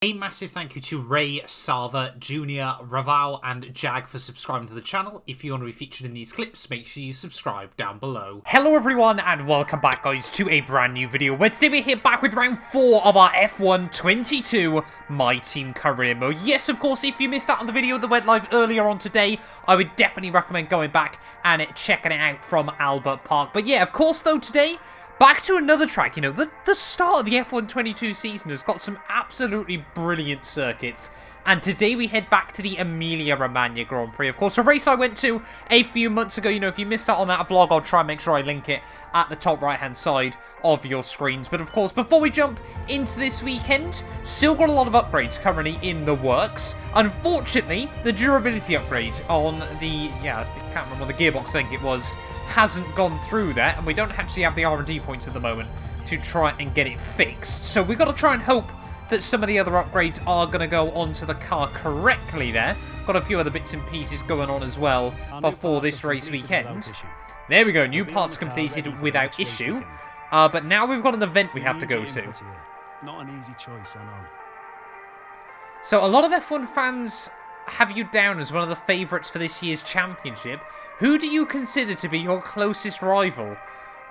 A massive thank you to Ray, Salva, Junior, Raval and Jag for subscribing to the channel. If you want to be featured in these clips, make sure you subscribe down below. Hello everyone and welcome back guys to a brand new video. Today we're here back with round 4 of our F1 22 My Team career mode. Yes, of course, if you missed out on the video that went live earlier on today, I would definitely recommend going back and checking it out from Albert Park. But yeah, of course though, today back to another track. You know, the start of the F1 22 season has got some absolutely brilliant circuits. And today we head back to the Emilia Romagna Grand Prix. Of course, a race I went to a few months ago. You know, if you missed out on that vlog, I'll try and make sure I link it at the top right-hand side of your screens. But of course, before we jump into this weekend, still got a lot of upgrades currently in the works. Unfortunately, the durability upgrade on the, I can't remember what the gearbox I think it was, hasn't gone through there, and we don't actually have the R&D points at the moment to try and get it fixed. So we've got to try and hope that some of the other upgrades are going to go onto the car correctly there. Got a few other bits and pieces going on as well before this race weekend. There we go, new parts completed without issue. But now we've got an event we have to go to. Not an easy choice, I know. So a lot of F1 fans have you down as one of the favourites for this year's championship. Who do you consider to be your closest rival?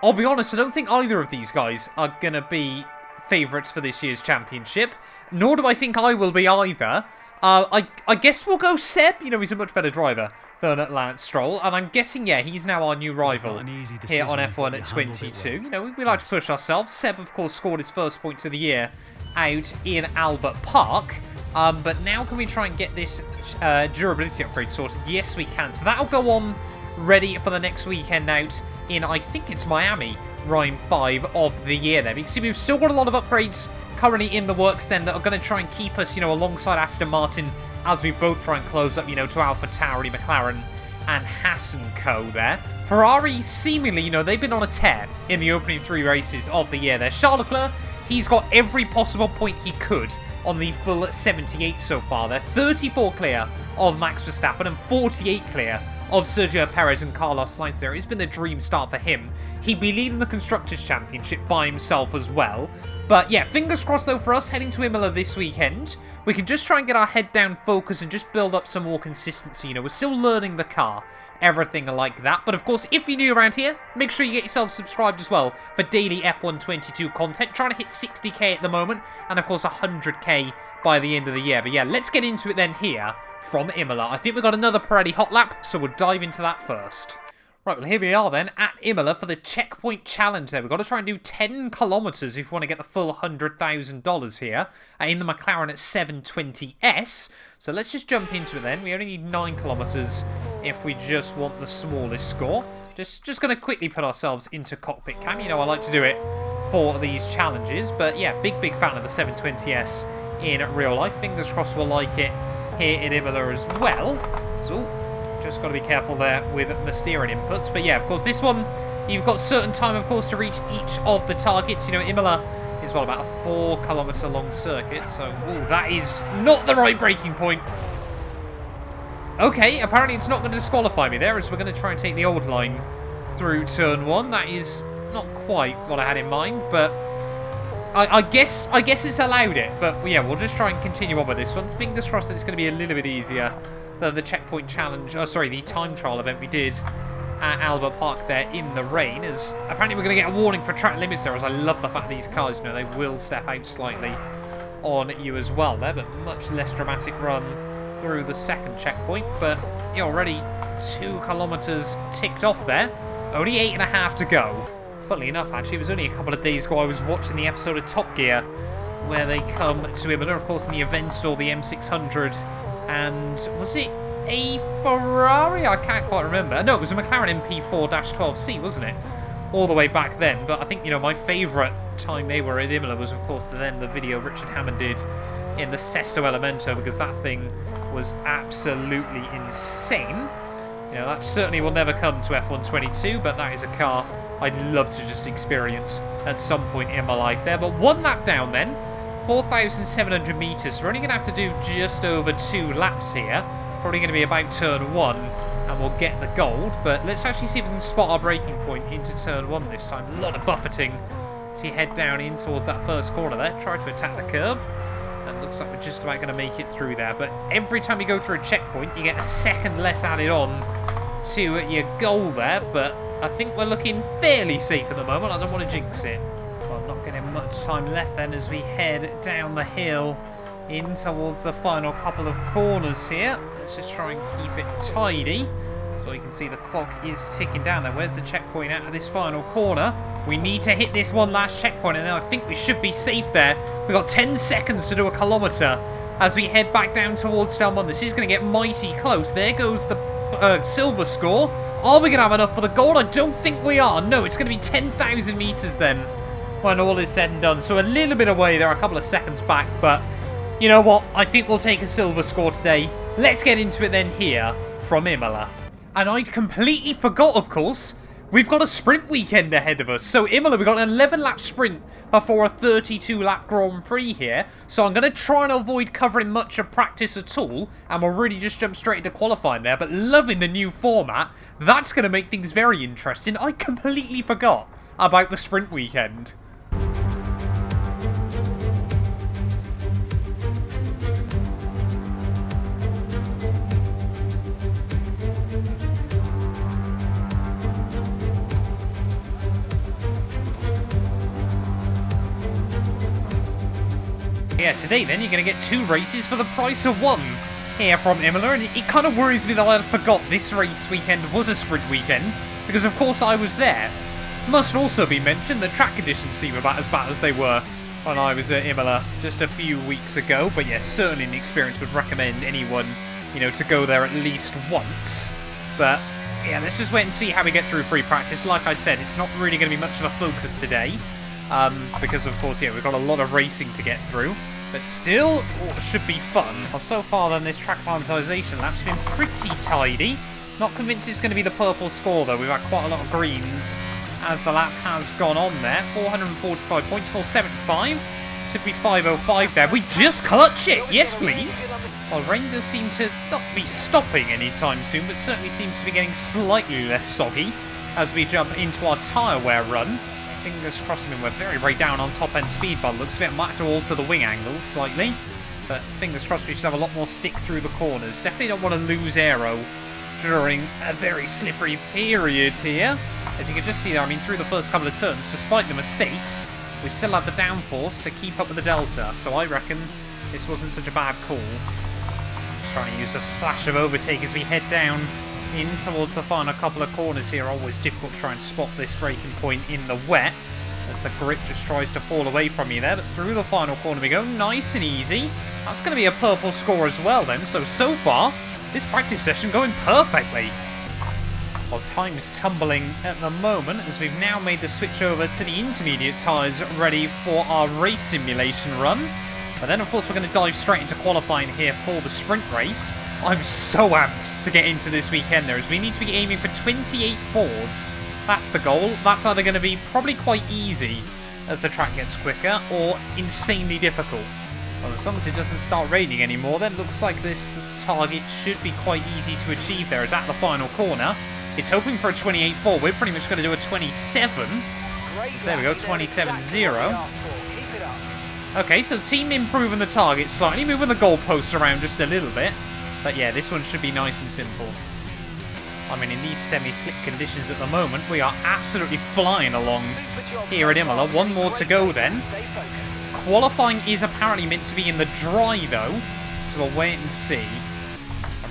I'll be honest, I don't think either of these guys are going to be favourites for this year's championship, nor do I think I will be either. I guess we'll go Seb. You know, he's a much better driver than Lance Stroll, and I'm guessing, yeah, he's now our new rival here on F1 at 22. You know, we like to push ourselves. Seb, of course, scored his first points of the year out in Albert Park. But now can we try and get this durability upgrade sorted? Yes, we can. So that'll go on ready for the next weekend out in, I think it's Miami, round 5 of the year there. You can see we've still got a lot of upgrades currently in the works then that are going to try and keep us, you know, alongside Aston Martin as we both try and close up, you know, to AlphaTauri, McLaren and Haas & Co there. Ferrari, seemingly, you know, they've been on a tear in the opening 3 races of the year there. Charles Leclerc, he's got every possible point he could on the full 78 so far there. 34 clear of Max Verstappen and 48 clear of Sergio Perez and Carlos Sainz there. It's been the dream start for him. He'd be leading the Constructors' Championship by himself as well. But yeah, fingers crossed though for us heading to Imola this weekend. We can just try and get our head down, focus, and just build up some more consistency. You know, we're still learning the car, everything like that. But of course, if you're new around here, make sure you get yourself subscribed as well for daily F1 22 content. Trying to hit 60k at the moment, and of course 100k by the end of the year. But yeah, let's get into it then here from Imola. I think we've got another Pirelli Hotlap, so we'll dive into that first. Right, well here we are then at Imola for the checkpoint challenge there. We've got to try and do 10 kilometres if we want to get the full $100,000 here in the McLaren at 720S. So let's just jump into it then. We only need 9 kilometres if we just want the smallest score. Just going to quickly put ourselves into cockpit cam. You know, I like to do it for these challenges. But yeah, big fan of the 720S in real life. Fingers crossed we'll like it here in Imola as well. So just got to be careful there with the steering inputs. But yeah, of course, this one, you've got certain time, of course, to reach each of the targets. You know, Imola is, what, about a 4 kilometre long circuit. So, ooh, that is not the right braking point. Okay, apparently it's not going to disqualify me there, as we're going to try and take the old line through turn 1. That is not quite what I had in mind, but I guess it's allowed it. But yeah, we'll just try and continue on with this one. Fingers crossed that it's going to be a little bit easier than the checkpoint challenge, the time trial event we did at Albert Park there in the rain, as apparently we're going to get a warning for track limits there, as I love the fact these cars, you know, they will step out slightly on you as well there, but much less dramatic run through the second checkpoint. But you're already 2 kilometres ticked off there, only 8.5 to go. Funnily enough, actually, it was only a couple of days ago I was watching the episode of Top Gear where they come to Imola, of course, in the event store, the M600, and was it a Ferrari? I can't quite remember. No, it was a McLaren MP4-12C, wasn't it? All the way back then. But I think, you know, my favourite time they were at Imola was, of course, then the video Richard Hammond did in the Sesto Elemento, because that thing was absolutely insane. You know, that certainly will never come to F1 22, but that is a car I'd love to just experience at some point in my life there. But one lap down then, 4,700 metres. So we're only going to have to do just over 2 laps here. Probably going to be about turn 1, and we'll get the gold. But let's actually see if we can spot our braking point into turn 1 this time. A lot of buffeting as you head down in towards that first corner there. Try to attack the curb. And looks like we're just about going to make it through there. But every time you go through a checkpoint, you get a second less added on to your goal there. But I think we're looking fairly safe at the moment. I don't want to jinx it. Well, not getting much time left then as we head down the hill in towards the final couple of corners here. Let's just try and keep it tidy. So you can see the clock is ticking down there. Where's the checkpoint out of this final corner? We need to hit this one last checkpoint, and then I think we should be safe there. We've got 10 seconds to do a kilometre as we head back down towards Stelmont. This is going to get mighty close. There goes the silver score. Are we going to have enough for the gold? I don't think we are. No, it's going to be 10,000 metres then when all is said and done. So a little bit away there, a couple of seconds back, but you know what? I think we'll take a silver score today. Let's get into it then here from Imola. And I'd completely forgot, of course, we've got a sprint weekend ahead of us. So Imola, we've got an 11-lap sprint before a 32-lap Grand Prix here. So I'm going to try and avoid covering much of practice at all. And we'll really just jump straight into qualifying there. But loving the new format. That's going to make things very interesting. I completely forgot about the sprint weekend. Yeah, today then you're going to get 2 races for the price of 1 here from Imola, and it kind of worries me that I forgot this race weekend was a sprint weekend, because of course I was there. Must also be mentioned that track conditions seem about as bad as they were when I was at Imola just a few weeks ago, but yes, certainly an experience would recommend anyone, you know, to go there at least once. But yeah, let's just wait and see how we get through free practice. Like I said, it's not really going to be much of a focus today. Because of course, yeah, we've got a lot of racing to get through, but still, should be fun. Well, so far then, this track acclimatization lap's been pretty tidy. Not convinced it's going to be the purple score though. We've had quite a lot of greens as the lap has gone on there. 445 points, 475. Should be 505 there. We just clutch it. Yes, please. Well, rain does seem to not be stopping anytime soon, but certainly seems to be getting slightly less soggy as we jump into our tyre wear run. Fingers crossed. I mean, we're very, very down on top-end speed by the looks of it. Might have to alter the wing angles slightly. But fingers crossed we should have a lot more stick through the corners. Definitely don't want to lose aero during a very slippery period here. As you can just see there, I mean, through the first couple of turns, despite the mistakes, we still have the downforce to keep up with the delta. So I reckon this wasn't such a bad call. Just trying to use a splash of overtake as we head down in towards the final couple of corners here. Always difficult to try and spot this braking point in the wet as the grip just tries to fall away from you there. But through the final corner we go, nice and easy. That's going to be a purple score as well then. So far, this practice session going perfectly. Well, time's tumbling at the moment as we've now made the switch over to the intermediate tyres ready for our race simulation run. But then, of course, we're going to dive straight into qualifying here for the sprint race. I'm so amped to get into this weekend there, as we need to be aiming for 28 fours. That's the goal. That's either going to be probably quite easy as the track gets quicker, or insanely difficult. Well, as long as it doesn't start raining anymore, then looks like this target should be quite easy to achieve there, as at the final corner. It's hoping for a 28.4. We're pretty much going to do a 27. There we go, 27.0. Okay, so team improving the target slightly, moving the goalposts around just a little bit. But yeah, this one should be nice and simple. I mean, in these semi-slick conditions at the moment, we are absolutely flying along here at Imola. One more to go then. Qualifying is apparently meant to be in the dry though, so we'll wait and see.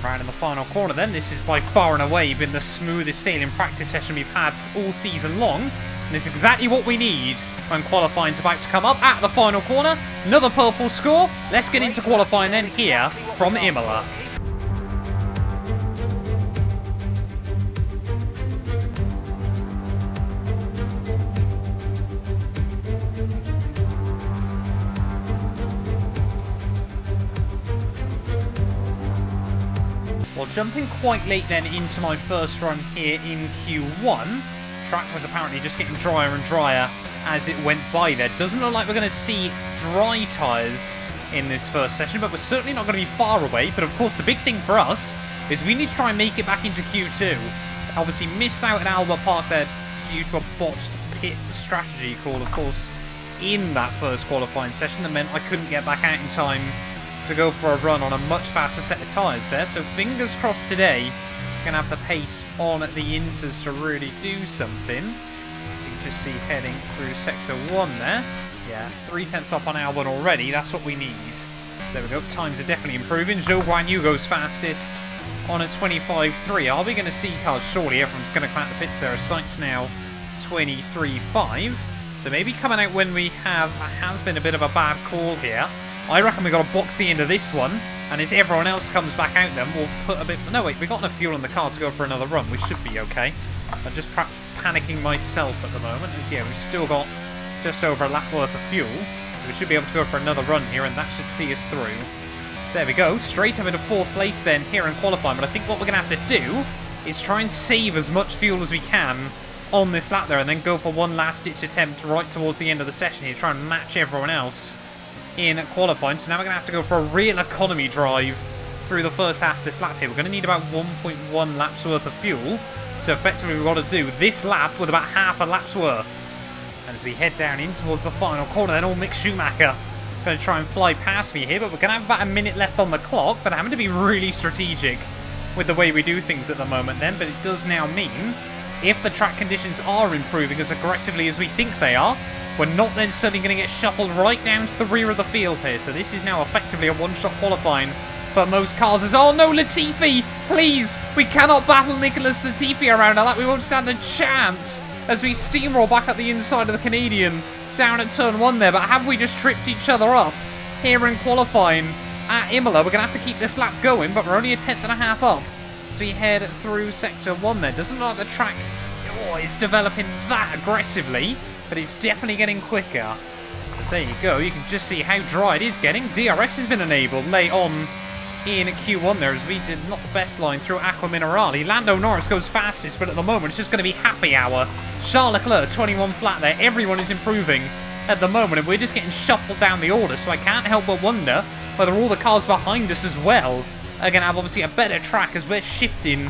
Around in the final corner then, this is by far and away been the smoothest sailing practice session we've had all season long. And it's exactly what we need when qualifying's about to come up at the final corner. Another purple score. Let's get into qualifying then here from Imola. Well, jumping quite late then into my first run here in Q1. Track was apparently just getting drier and drier as it went by there. Doesn't look like we're going to see dry tyres in this first session, but we're certainly not going to be far away. But of course, the big thing for us is we need to try and make it back into Q2. Obviously missed out at Albert Park there due to a botched pit strategy call, of course, in that first qualifying session that meant I couldn't get back out in time to go for a run on a much faster set of tyres there. So fingers crossed today, we're going to have the pace on the Inters to really do something. As you can just see heading through Sector 1 there. Yeah, 3 tenths up on Albon already, that's what we need. So there we go, times are definitely improving. Zhou Guanyu goes fastest on a 25.3. Are we going to see cars? Surely everyone's going to come out the pits there. Sights now 23.5. So maybe coming out when we have has been a bit of a bad call here. I reckon we've got to box the end of this one, and as everyone else comes back out then, we'll put a bit... No, wait, we've got enough fuel in the car to go for another run. We should be okay. I'm just perhaps panicking myself at the moment, as yeah, we've still got just over a lap worth of fuel, so we should be able to go for another run here, and that should see us through. So there we go, straight up into 4th place then here in qualifying, but I think what we're going to have to do is try and save as much fuel as we can on this lap there, and then go for one last-ditch attempt right towards the end of the session here, try and match everyone else in qualifying. So now we're going to have to go for a real economy drive through the first half of this lap here. We're going to need about 1.1 laps worth of fuel, so effectively we've got to do this lap with about half a lap's worth. And as we head down in towards the final corner, then old Mick Schumacher going to try and fly past me here, but we're going to have about a minute left on the clock, but having to be really strategic with the way we do things at the moment then. But it does now mean, if the track conditions are improving as aggressively as we think they are, we're not then suddenly going to get shuffled right down to the rear of the field here. So this is now effectively a one-shot qualifying for most cars. Oh no, Latifi! Please! We cannot battle Nicholas Latifi around like that. We won't stand a chance as we steamroll back up the inside of the Canadian down at turn 1 there. But have we just tripped each other up here in qualifying at Imola? We're going to have to keep this lap going, but we're only a 10.5 up. So we head through Sector 1 there. Doesn't look like the track is developing that aggressively, but it's definitely getting quicker. Because there you go, you can just see how dry it is getting. DRS has been enabled late on in Q1 there, as we did not the best line through Aqua Minerale. Lando Norris goes fastest, but at the moment it's just going to be happy hour. Charles Leclerc, 21 flat there. Everyone is improving at the moment, and we're just getting shuffled down the order, so I can't help but wonder whether all the cars behind us as well are going to have obviously a better track as we're shifting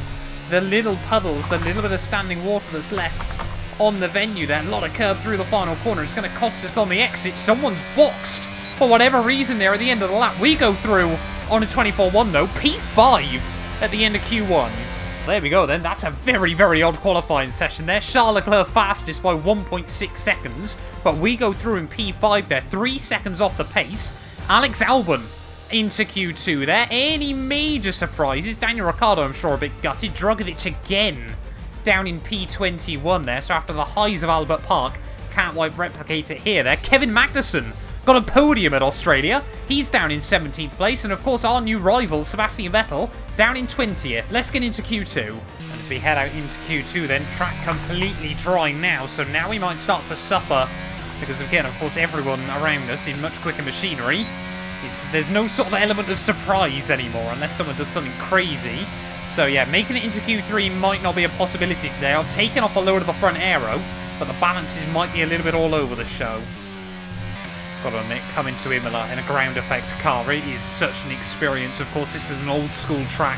the little puddles, the little bit of standing water that's left on the venue there. A lot of curb through the final corner. It's going to cost us on the exit. Someone's boxed for whatever reason there at the end of the lap. We go through on a 24.1 though. P5 at the end of Q1. There we go then. That's a very, very odd qualifying session there. Charles Leclerc fastest by 1.6 seconds, but we go through in P5 there. 3 seconds off the pace. Alex Albon into Q2 there. Any major surprises? Daniel Ricciardo, I'm sure, a bit gutted. Drugovich again down in P21 there. So after the highs of Albert Park, can't quite replicate it here there. Kevin Magnussen got a podium at Australia. He's down in 17th place. And of course, our new rival, Sebastian Vettel, down in 20th. Let's get into Q2. And as we head out into Q2 then, track completely dry now. So now we might start to suffer because, again, of course, everyone around us in much quicker machinery. There's no sort of element of surprise anymore unless someone does something crazy. So yeah, making it into Q3 might not be a possibility today. I've taken off a load of the front aero, but the balances might be a little bit all over the show. Got to admit, coming to Imola in a ground effect car, it is such an experience. Of course, this is an old school track,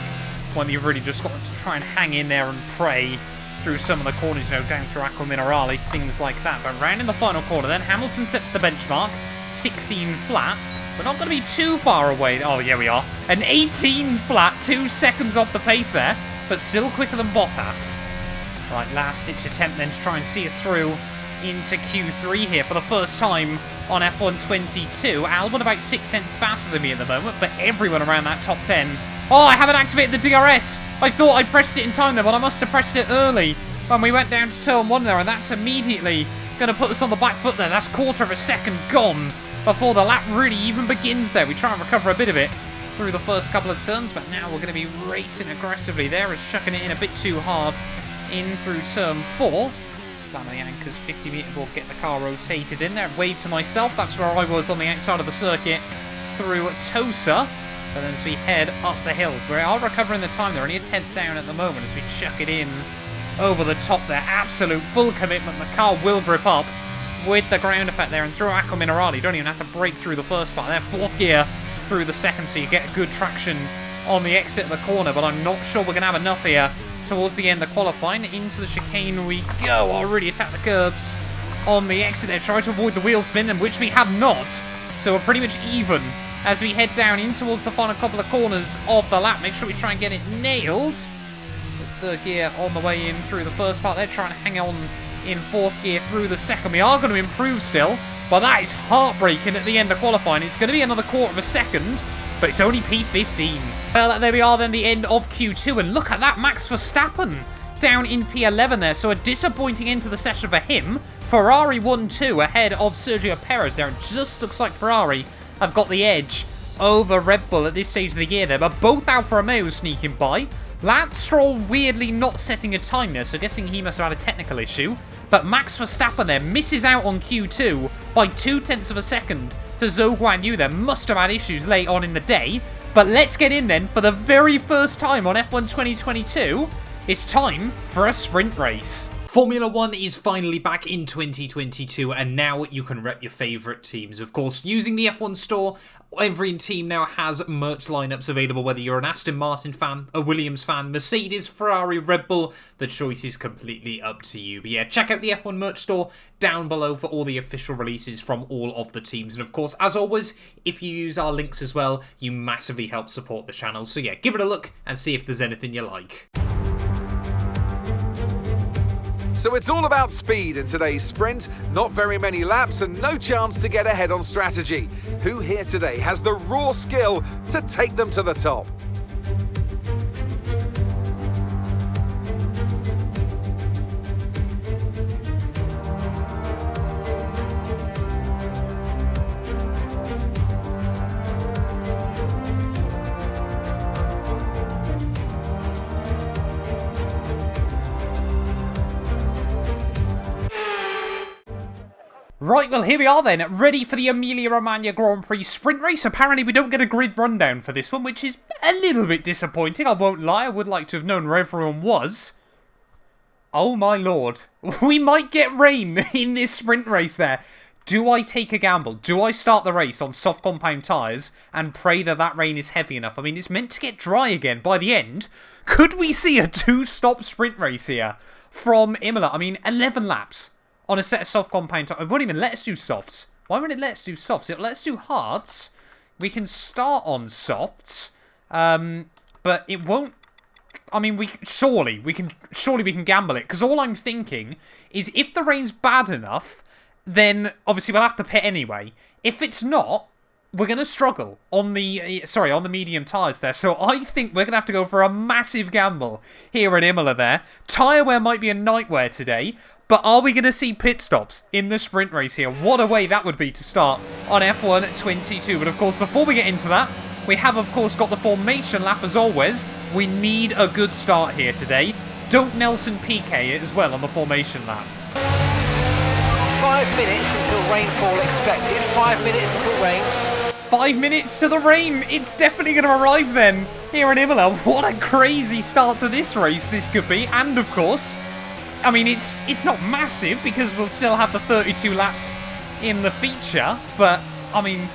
one you've really just got to try and hang in there and pray through some of the corners, you know, down through Aqua Minerale, things like that. But round in the final corner then, Hamilton sets the benchmark, 16 flat. We're not going to be too far away. Oh, yeah, we are. An 18 flat, 2 seconds off the pace there, but still quicker than Bottas. Right, last-ditch attempt then to try and see us through into Q3 here for the first time on F1 22. Albon about 6 tenths faster than me at the moment, but everyone around that top 10. Oh, I haven't activated the DRS. I thought I pressed it in time there, but I must have pressed it early when we went down to turn 1 there, and that's immediately going to put us on the back foot there. That's quarter of a second gone before the lap really even begins there. We try and recover a bit of it through the first couple of turns, but now we're going to be racing aggressively there as chucking it in a bit too hard in through turn 4. Slam the anchors, 50-metre board, get the car rotated in there. Wave to myself, that's where I was on the outside of the circuit through Tosa. But then as we head up the hill, we are recovering the time. They're only a 10th down at the moment as we chuck it in over the top there. Absolute full commitment. The car will grip up with the ground effect there, and through Aqua Minerale, you don't even have to brake through the first spot there. 4th gear through the second, so you get good traction on the exit of the corner, but I'm not sure we're going to have enough here towards the end of qualifying. Into the chicane we go. Oh, really attack the curbs on the exit there, trying to avoid the wheel spin, and which we have not. So we're pretty much even as we head down in towards the final couple of corners of the lap. Make sure we try and get it nailed. There's third gear on the way in through the first part there, trying to hang on in fourth gear through the second. We are going to improve still, but that is heartbreaking at the end of qualifying. It's going to be another quarter of a second, but it's only P15. Well, there we are then, the end of Q2, and look at that, Max Verstappen down in P11 there, so a disappointing end to the session for him. Ferrari 1-2 ahead of Sergio Perez there, and just looks like Ferrari have got the edge over Red Bull at this stage of the year there, but both Alfa Romeos sneaking by. Lance Stroll weirdly not setting a time there, so guessing he must have had a technical issue. But Max Verstappen there misses out on Q2 by 0.2 of a second to Zhou Guanyu there. Must have had issues late on in the day. But let's get in then for the very first time on F1 2022. It's time for a sprint race. Formula 1 is finally back in 2022, and now you can rep your favourite teams. Of course, using the F1 store, every team now has merch lineups available, whether you're an Aston Martin fan, a Williams fan, Mercedes, Ferrari, Red Bull, the choice is completely up to you. But yeah, check out the F1 merch store down below for all the official releases from all of the teams. And of course, as always, if you use our links as well, you massively help support the channel. So yeah, give it a look and see if there's anything you like. So it's all about speed in today's sprint, not very many laps and no chance to get ahead on strategy. Who here today has the raw skill to take them to the top? Right, well, here we are then, ready for the Emilia Romagna Grand Prix sprint race. Apparently, we don't get a grid rundown for this one, which is a little bit disappointing. I won't lie, I would like to have known where everyone was. Oh my lord. We might get rain in this sprint race there. Do I take a gamble? Do I start the race on soft compound tyres and pray that that rain is heavy enough? I mean, it's meant to get dry again by the end. Could we see a two-stop sprint race here from Imola? I mean, 11 laps on a set of soft compound tyres. It won't even let us do softs. Why won't it let us do softs? It'll let us do hards. We can start on softs. But it won't... I mean, surely we can gamble it. Because all I'm thinking is if the rain's bad enough, then obviously we'll have to pit anyway. If it's not, we're going to struggle on the medium tyres there. So I think we're going to have to go for a massive gamble here at Imola there. Tyre wear might be a nightmare today. But are we going to see pit stops in the sprint race here? What a way that would be to start on F1 22. But of course, before we get into that, we have of course got the formation lap as always. We need a good start here today. Don't Nelson PK it as well on the formation lap. 5 minutes until rainfall expected. 5 minutes until rain. 5 minutes to the rain. It's definitely going to arrive then here in Imola. What a crazy start to this race this could be. And of course, I mean, it's not massive because we'll still have the 32 laps in the feature, but, I mean...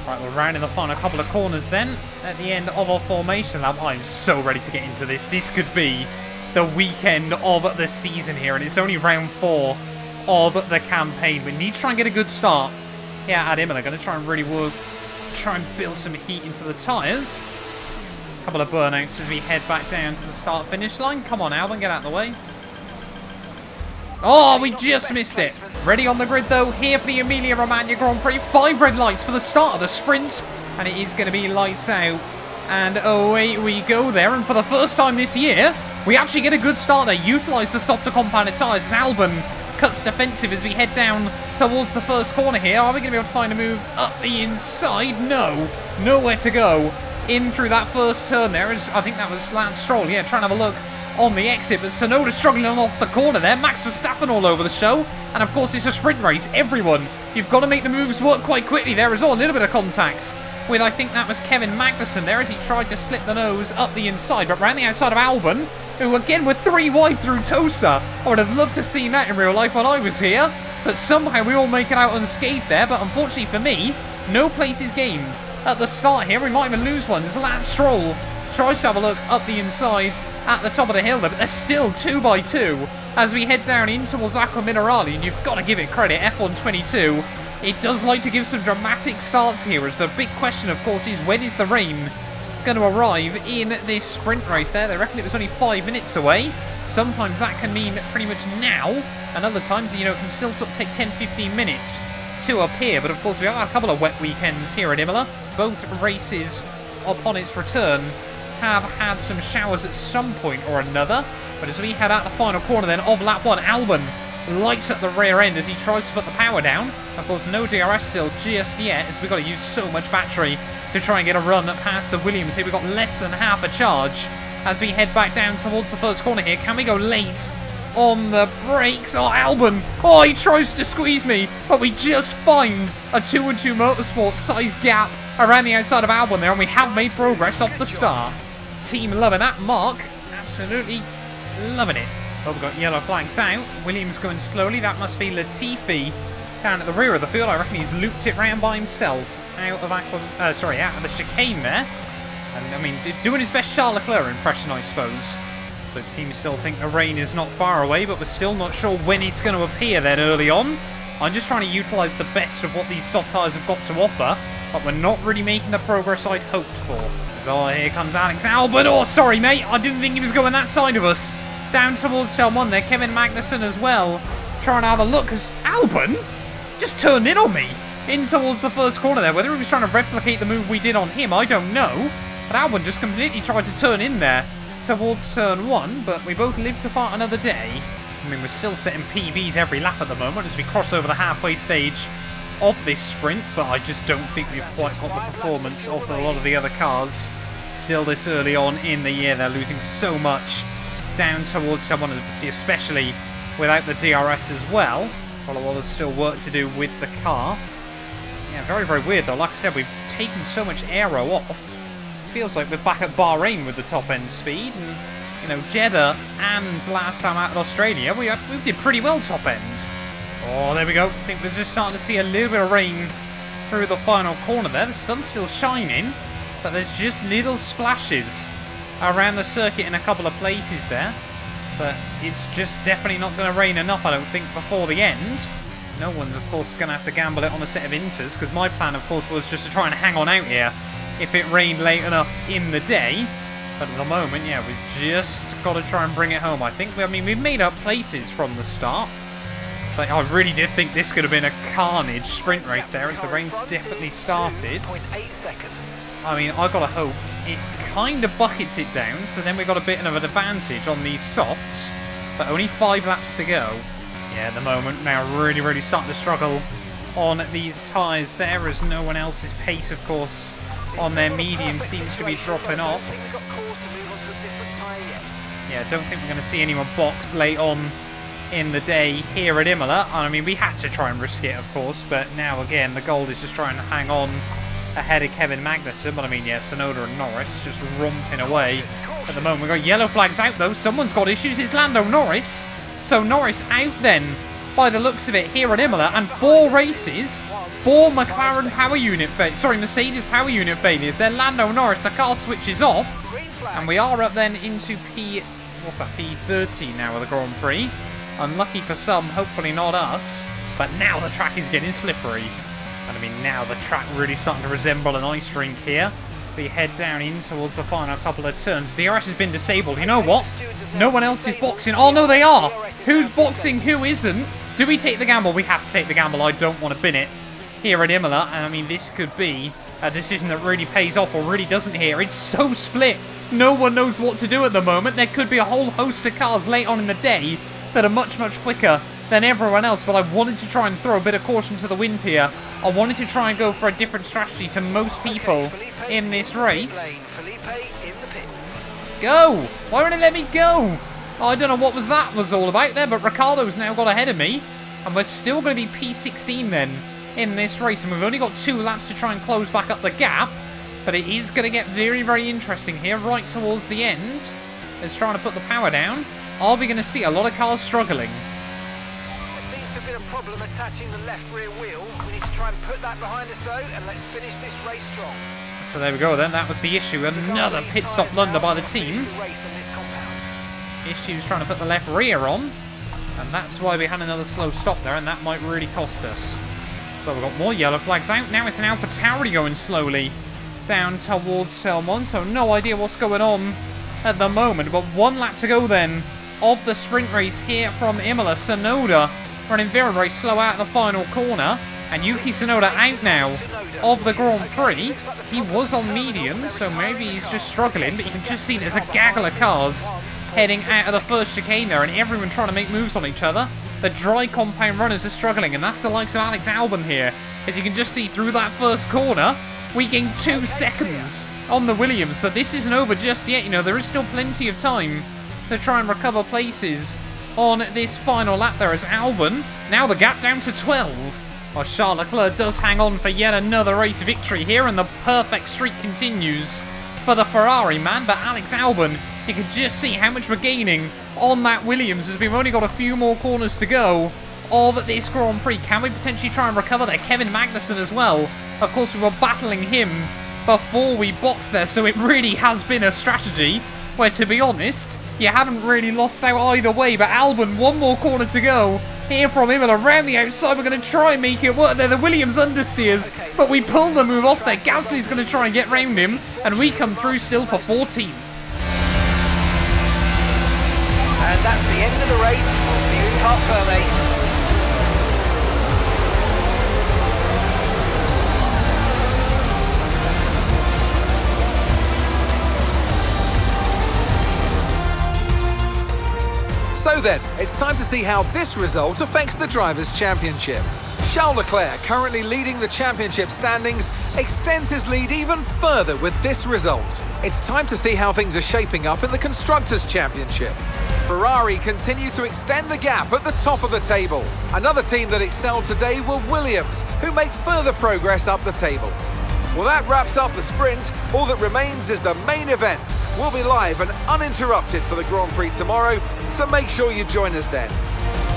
Right, we're rounding the final couple of corners then at the end of our formation lap. I'm so ready to get into this. This could be the weekend of the season here, and it's only round 4 of the campaign. We need to try and get a good start. Yeah, at Imola, going to try and really try and build some heat into the tyres. Couple of burnouts as we head back down to the start-finish line. Come on, Alvin, get out of the way. Oh, we just missed it. Ready on the grid, though, here for the Emilia Romagna Grand Prix. 5 red lights for the start of the sprint, and it is going to be lights out. And away we go there, and for the first time this year, we actually get a good start there. Utilise the softer compounded tyres as Albon cuts defensive as we head down towards the first corner here. Are we going to be able to find a move up the inside? No. Nowhere to go in through that first turn there. I think that was Lance Stroll, yeah, trying to have a look on the exit, but Tsunoda struggling off the corner there. Max Verstappen all over the show, and of course it's a sprint race. Everyone, you've got to make the moves work quite quickly. There is all a little bit of contact with, I think that was Kevin Magnussen there as he tried to slip the nose up the inside, but round the outside of Albon, who again were 3 wide through Tosa. I would have loved to see that in real life when I was here, but somehow we all make it out unscathed there. But unfortunately for me, no place is gained at the start here. We might even lose one as Lance Stroll tries to have a look up the inside at the top of the hill there, but they're still 2 by 2 as we head down in towards Acqua Minerale, and you've got to give it credit, F122, it does like to give some dramatic starts here, as the big question, of course, is when is the rain going to arrive in this sprint race there? They reckon it was only 5 minutes away. Sometimes that can mean pretty much now, and other times, you know, it can still sort of take 10-15 minutes to appear. But of course, we are a couple of wet weekends here at Imola. Both races, upon its return, have had some showers at some point or another. But as we head out the final corner then of lap 1, Albon lights up the rear end as he tries to put the power down. Of course, no DRS still just yet, as we've got to use so much battery to try and get a run past the Williams. Here we've got less than half a charge as we head back down towards the first corner here. Can we go late on the brakes? Oh, Albon! Oh, he tries to squeeze me, but we just find a 2-2 Motorsport size gap around the outside of Albon there, and we have made progress off the start. Team loving that. Mark, absolutely loving it. Oh, we've got yellow flags out. Williams going slowly. That must be Latifi down at the rear of the field. I reckon he's looped it round by himself out of out of the chicane there. And I mean, doing his best Charles Leclerc impression, I suppose. So teams still think the rain is not far away, but we're still not sure when it's going to appear then early on. I'm just trying to utilise the best of what these soft tyres have got to offer, but we're not really making the progress I'd hoped for. So here comes Alex Albon. Oh, sorry, mate. I didn't think he was going that side of us. Down towards turn 1 there. Kevin Magnussen as well, trying to have a look, because Albon just turned in on me in towards the first corner there. Whether he was trying to replicate the move we did on him, I don't know. But Albon just completely tried to turn in there towards turn 1, but we both live to fight another day. I mean, we're still setting PBs every lap at the moment as we cross over the halfway stage of this sprint, but I just don't think we've quite got the performance of a lot of the other cars still this early on in the year. They're losing so much down towards turn 1, especially without the DRS as well. Well, a lot of still work to do with the car. Yeah, very, very weird though. Like I said, we've taken so much aero off. Feels like we're back at Bahrain with the top end speed, and you know, Jeddah and last time out in Australia we did pretty well top end. Oh, there we go. I think we're just starting to see a little bit of rain through the final corner there. The sun's still shining, but there's just little splashes around the circuit in a couple of places there. But it's just definitely not going to rain enough, I don't think, before the end. No one's, of course, going to have to gamble it on a set of inters, because my plan, of course, was just to try and hang on out here if it rained late enough in the day. But at the moment, yeah, we've just got to try and bring it home. I think, I mean, we've made up places from the start. But I really did think this could have been a carnage sprint race there, as the rain's definitely started. I mean, I've got to hope it kind of buckets it down, so then we've got a bit of an advantage on these softs. But only 5 laps to go. Yeah, at the moment, now really, really starting to struggle on these tyres there, as no one else's pace, of course, on their medium seems to be dropping off. Yeah, don't think we're going to see anyone box late on in the day here at Imola. I mean, we had to try and risk it, of course, but now again the goal is just trying to hang on ahead of Kevin Magnussen. But I mean, yeah, Tsunoda and Norris just romping away at the moment. We've got yellow flags out though. Someone's got issues. It's Lando Norris. So Norris out then by the looks of it here at Imola, and 4 races, 4 McLaren power unit Mercedes power unit failures. Then Lando Norris, the car switches off, and we are up then into P30 now of the Grand Prix. Unlucky for some, hopefully not us, but now the track is getting slippery. And I mean, now the track really starting to resemble an ice rink here. So you head down in towards the final couple of turns. DRS has been disabled. You know what? No one else is boxing. Oh, no, they are. Who's boxing? Who isn't? Do we take the gamble? We have to take the gamble. I don't want to bin it here at Imola. And I mean, this could be a decision that really pays off or really doesn't here. It's so split. No one knows what to do at the moment. There could be a whole host of cars late on in the day that are much, much quicker than everyone else, but I wanted to try and throw a bit of caution to the wind here. I wanted to try and go for a different strategy to most people in this race. Go! Why wouldn't it let me go? Oh, I don't know what that was all about there, but Ricciardo's now got ahead of me, and we're still going to be P16 then in this race, and we've only got 2 laps to try and close back up the gap, but it is going to get very, very interesting here right towards the end. It's trying to put the power down. Are we going to see a lot of cars struggling? There seems to have been a problem attaching the left rear wheel. We need to try and put that behind us though, and let's finish this race strong. So there we go then, that was the issue. Another pit stop blunder by the team. Issues trying to put the left rear on. And that's why we had another slow stop there, and that might really cost us. So we've got more yellow flags out. Now it's an AlphaTauri going slowly down towards Selmon, so no idea what's going on at the moment. But 1 lap to go then of the sprint race here from Imola. Tsunoda running very slow out of the final corner. And Yuki Tsunoda out now of the Grand Prix. He was on mediums, so maybe he's just struggling, but you can just see there's a gaggle of cars heading out of the first chicane there, and everyone trying to make moves on each other. The dry compound runners are struggling, and that's the likes of Alex Albon here. As you can just see through that first corner, we gained 2 seconds on the Williams, so this isn't over just yet. You know, there is still plenty of time to try and recover places on this final lap there as Albon. Now the gap down to 12. Well, Charles Leclerc does hang on for yet another race victory here, and the perfect streak continues for the Ferrari man. But Alex Albon, you can just see how much we're gaining on that Williams as we've only got a few more corners to go of this Grand Prix. Can we potentially try and recover there? Kevin Magnussen as well. Of course, we were battling him before we boxed there, so it really has been a strategy where, to be honest, you haven't really lost out either way. But Albon, 1 more corner to go here from Imola. Around the outside, we're going to try and make it work there. The Williams understeers, but we pull the move off there. Gasly's going to try and get round him, and we come through still for 14th. And that's the end of the race. We'll see you in Parc Fermé. So then, it's time to see how this result affects the Drivers' Championship. Charles Leclerc, currently leading the championship standings, extends his lead even further with this result. It's time to see how things are shaping up in the Constructors' Championship. Ferrari continue to extend the gap at the top of the table. Another team that excelled today were Williams, who make further progress up the table. Well, that wraps up the sprint. All that remains is the main event. We'll be live and uninterrupted for the Grand Prix tomorrow, so make sure you join us then.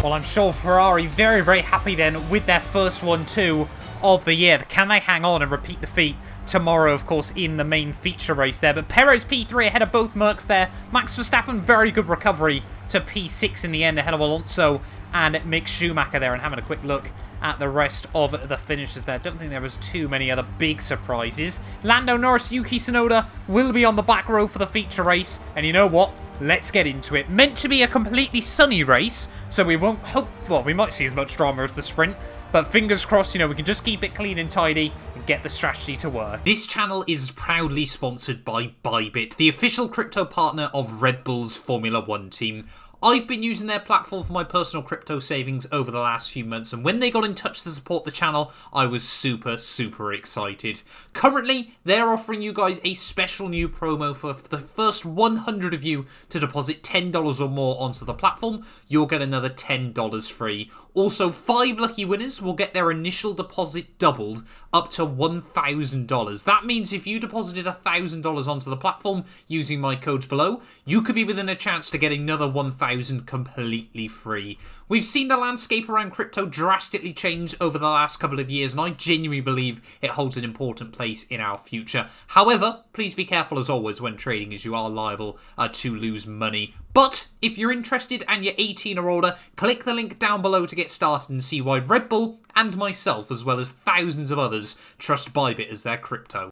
Well, I'm sure Ferrari very happy then with their first 1-2 of the year. Can they hang on and repeat the feat tomorrow, of course, in the main feature race there? But Perez P3 ahead of both Mercs there. Max Verstappen, very good recovery to P6 in the end ahead of Alonso and Mick Schumacher there. And having a quick look at the rest of the finishes there, don't think there was too many other big surprises. Lando Norris, Yuki Tsunoda will be on the back row for the feature race, and you know what? Let's get into it. Meant to be a completely sunny race, so we won't hope, well, we might see as much drama as the sprint, but fingers crossed, you know, we can just keep it clean and tidy and get the strategy to work. This channel is proudly sponsored by Bybit, the official crypto partner of Red Bull's Formula 1 team. I've been using their platform for my personal crypto savings over the last few months, and when they got in touch to support the channel, I was super excited. Currently, they're offering you guys a special new promo for the first 100 of you to deposit $10 or more onto the platform. You'll get another $10 free. Also, 5 lucky winners will get their initial deposit doubled up to $1,000. That means if you deposited $1,000 onto the platform using my codes below, you could be within a chance to get another $1,000 completely free. We've seen the landscape around crypto drastically change over the last couple of years, and I genuinely believe it holds an important place in our future. However, please be careful as always when trading, as you are liable to lose money. But if you're interested and you're 18 or older, click the link down below to get started and see why Red Bull and myself, as well as thousands of others, trust Bybit as their crypto.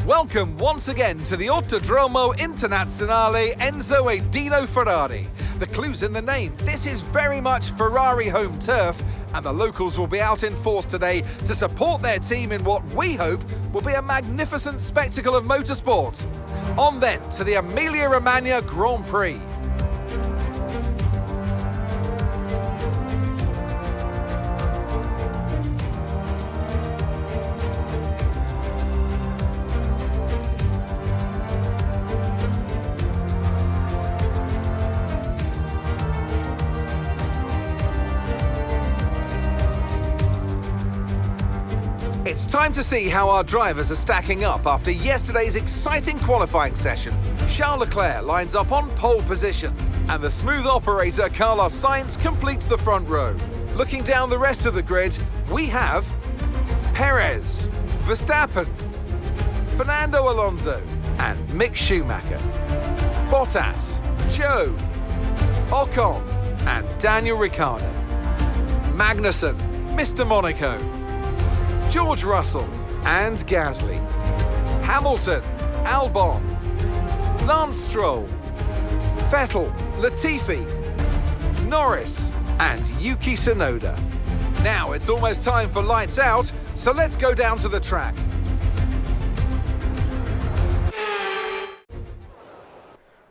Welcome once again to the Autodromo Internazionale Enzo e Dino Ferrari. The clue's in the name. This is very much Ferrari home turf, and the locals will be out in force today to support their team in what we hope will be a magnificent spectacle of motorsport. On then to the Emilia Romagna Grand Prix. It's time to see how our drivers are stacking up after yesterday's exciting qualifying session. Charles Leclerc lines up on pole position, and the smooth operator Carlos Sainz completes the front row. Looking down the rest of the grid, we have Perez, Verstappen, Fernando Alonso, and Mick Schumacher. Bottas, Joe, Ocon and Daniel Ricciardo. Magnussen, Mr. Monaco. George Russell and Gasly. Hamilton, Albon. Lance Stroll. Vettel, Latifi. Norris and Yuki Tsunoda. Now it's almost time for lights out, so let's go down to the track.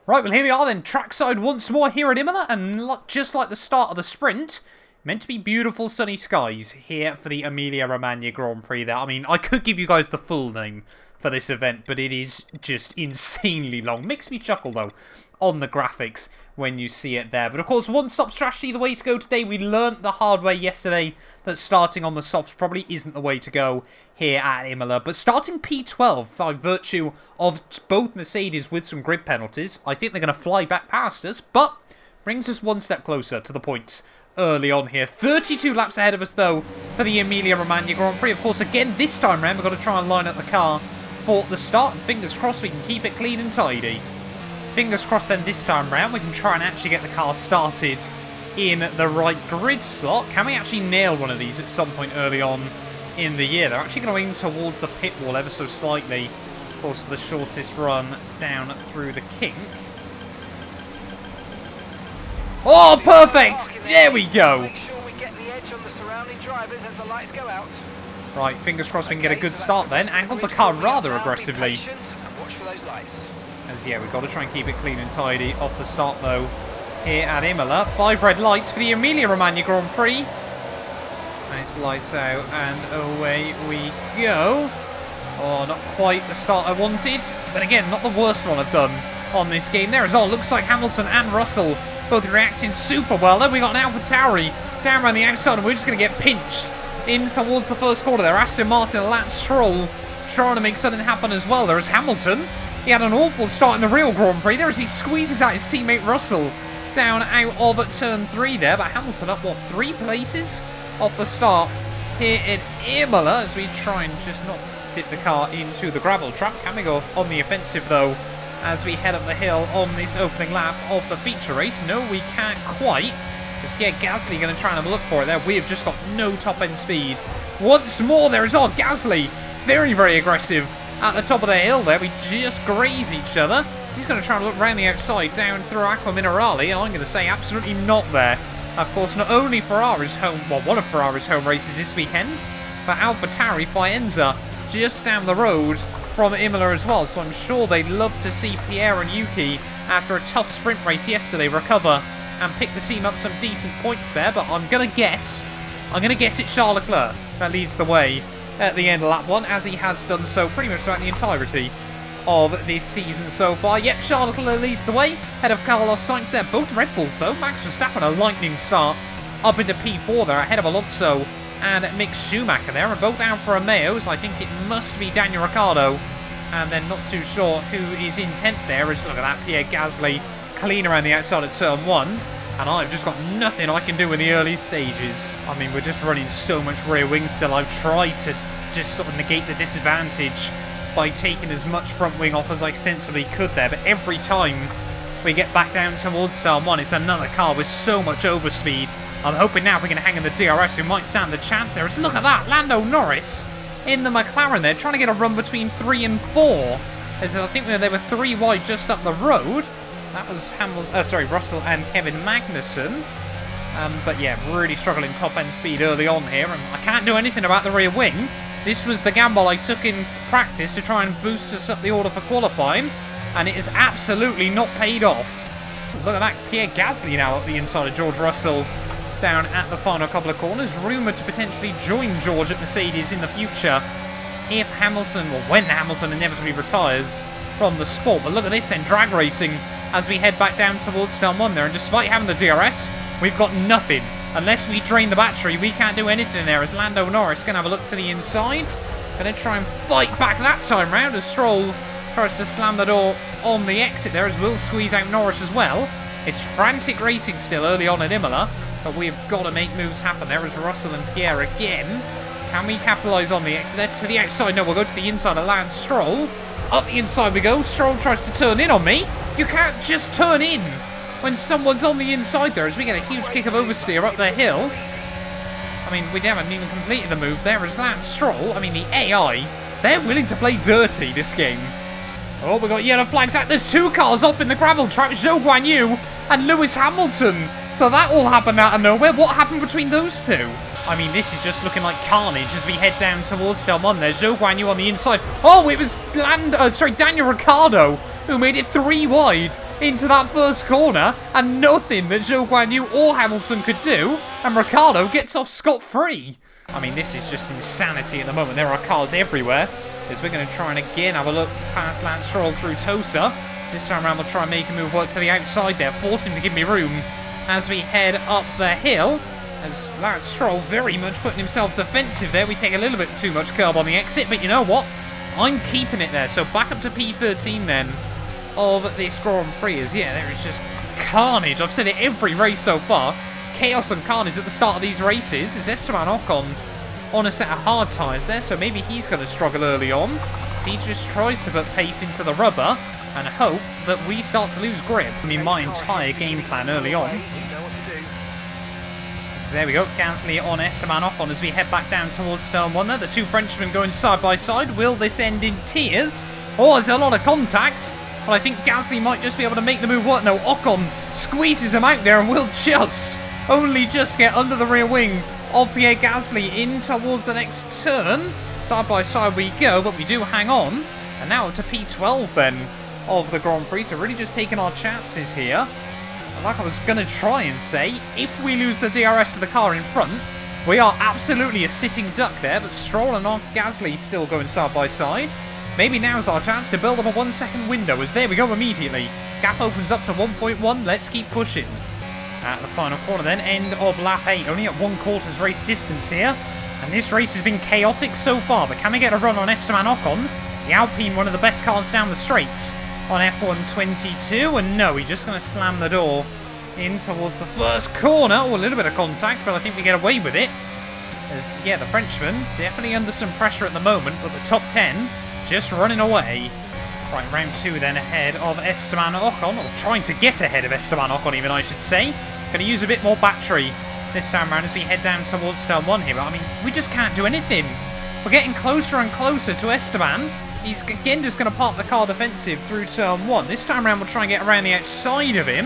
Right, well here we are then, trackside once more here at Imola, and just like the start of the sprint, meant to be beautiful sunny skies here for the Emilia Romagna Grand Prix there. I mean, I could give you guys the full name for this event, but it is just insanely long. Makes me chuckle though, on the graphics when you see it there. But of course, one-stop strategy, the way to go today. We learnt the hard way yesterday that starting on the softs probably isn't the way to go here at Imola. But starting P12 by virtue of both Mercedes with some grid penalties, I think they're going to fly back past us, but brings us one step closer to the points early on here. 32 laps ahead of us though for the Emilia Romagna Grand Prix. Of course, again, this time round, we've got to try and line up the car for the start, and fingers crossed we can keep it clean and tidy. Fingers crossed then this time round we can try and actually get the car started in the right grid slot. Can we actually nail one of these at some point early on in the year? They're actually going to aim towards the pit wall ever so slightly, of course, for the shortest run down through the kink. Oh, perfect! There we go! Make sure we get the edge on the surrounding drivers as the lights go out. Right, fingers crossed we can get a good start then. Angled the car rather aggressively. And watch for those lights. As yeah, we've got to try and keep it clean and tidy off the start though here at Imola. 5 red lights for the Emilia Romagna Grand Prix. And it's lights out and away we go. Oh, not quite the start I wanted. But again, not the worst one I've done on this game. There as well. Looks like Hamilton and Russell both reacting super well. Then we got an AlphaTauri down around the outside, and we're just going to get pinched in towards the first quarter there. Aston Martin and Lance Stroll trying to make something happen as well. There is Hamilton. He had an awful start in the real Grand Prix there as he squeezes out his teammate Russell down out of turn 3 there. But Hamilton up, what, 3 places off the start here in Imola as we try and just not dip the car into the gravel trap. Can we go on the offensive though as we head up the hill on this opening lap of the feature race? No, we can't quite. Is Pierre Gasly going to try and have a look for it there? We have just got no top-end speed. Once more there is all Gasly. Very, very aggressive at the top of the hill there. We just graze each other. So he's going to try and look around the outside down through Aqua Minerale, and I'm going to say absolutely not there. Of course, not only Ferrari's home, well, one of Ferrari's home races this weekend, but AlphaTauri Faenza just down the road from Imola as well. So I'm sure they'd love to see Pierre and Yuki, after a tough sprint race yesterday, recover and pick the team up some decent points there. But I'm going to guess it's Charles Leclerc that leads the way at the end of lap 1, as he has done so pretty much throughout the entirety of this season so far. Yep, Charles Leclerc leads the way, ahead of Carlos Sainz there. Both Red Bulls though. Max Verstappen a lightning start up into P4 there, ahead of Alonso and Mick Schumacher there, and both Alfa Romeos. I think it must be Daniel Ricciardo, and then not too sure who is in 10th there. As look at that, Pierre Gasly clean around the outside at turn 1. And I've just got nothing I can do in the early stages. I mean, we're just running so much rear wing still. I've tried to just sort of negate the disadvantage by taking as much front wing off as I sensibly could there. But every time we get back down towards turn 1, it's another car with so much overspeed. I'm hoping now if we can hang in the DRS, we might stand a chance there. Look at that, Lando Norris in the McLaren there, trying to get a run between 3 and 4. As I think they were 3 wide just up the road. That was Russell and Kevin Magnussen. But yeah, really struggling top-end speed early on here. And I can't do anything about the rear wing. This was the gamble I took in practice to try and boost us up the order for qualifying. And it has absolutely not paid off. Look at that, Pierre Gasly now up the inside of George Russell down at the final couple of corners. Rumoured to potentially join George at Mercedes in the future if Hamilton, or when Hamilton inevitably retires from the sport. But look at this then, drag racing as we head back down towards turn 1 there. And despite having the DRS, we've got nothing. Unless we drain the battery, we can't do anything there, as Lando Norris going to have a look to the inside. Going to try and fight back that time round as Stroll tries to slam the door on the exit there, as we'll squeeze out Norris as well. It's frantic racing still early on at Imola, but we've got to make moves happen there as Russell and Pierre again. Can we capitalise on the exit there to the outside? No, we'll go to the inside of Lance Stroll. Up the inside we go. Stroll tries to turn in on me. You can't just turn in when someone's on the inside there as we get a huge kick of oversteer up the hill. I mean, we haven't even completed the move there as Lance Stroll. I mean, the AI, they're willing to play dirty this game. Oh, we got yellow flags out. There's 2 cars off in the gravel trap. Zhou Guanyu and Lewis Hamilton. So that all happened out of nowhere. What happened between those two? I mean, this is just looking like carnage as we head down towards Turn 1. There's Zhou Guanyu on the inside. Oh, it was Daniel Ricciardo who made it 3 wide into that first corner, and nothing that Zhou Guanyu or Hamilton could do, and Ricciardo gets off scot-free. I mean, this is just insanity at the moment. There are cars everywhere, as we're going to try and again have a look past Lance Stroll through Tosa. This time around we'll try and make a move work to the outside there, force him to give me room as we head up the hill. As Lance Stroll very much putting himself defensive there. We take a little bit too much curb on the exit, but you know what? I'm keeping it there. So back up to P13 then of this Grand Prix. As yeah, there is just carnage. I've said it every race so far. Chaos and carnage at the start of these races. Is Esteban Ocon on a set of hard tyres there, so maybe he's going to struggle early on. So he just tries to put pace into the rubber and hope that we start to lose grip. I mean, my entire game plan early on. So there we go, Gasly on Esteban Ocon as we head back down towards Turn 1 there. The 2 Frenchmen going side by side. Will this end in tears? Oh, there's a lot of contact. But I think Gasly might just be able to make the move work. No, Ocon squeezes him out there and will only just get under the rear wing of Pierre Gasly in towards the next turn. Side by side we go, but we do hang on. And now up to P12 then of the Grand Prix. So really just taking our chances here. And like I was going to try and say, if we lose the DRS of the car in front, we are absolutely a sitting duck there. But Stroll and Gasly still going side by side. Maybe now's our chance to build up a 1 second window, as there we go immediately. Gap opens up to 1.1, let's keep pushing. At the final corner then, end of lap 8, only at 1/4 race distance here. And this race has been chaotic so far, but can we get a run on Esteban Ocon? The Alpine, one of the best cars down the straights on F122, and no, he's just going to slam the door in towards the first corner. Oh, a little bit of contact, but I think we get away with it. As, yeah, the Frenchman definitely under some pressure at the moment, but the top 10 just running away. Right, round 2 then ahead of Esteban Ocon, or trying to get ahead of Esteban Ocon even, I should say. Going to use a bit more battery this time around as we head down towards Turn 1 here. But, I mean, we just can't do anything. We're getting closer and closer to Esteban. He's again just going to park the car defensive through Turn 1. This time around we'll try and get around the outside of him.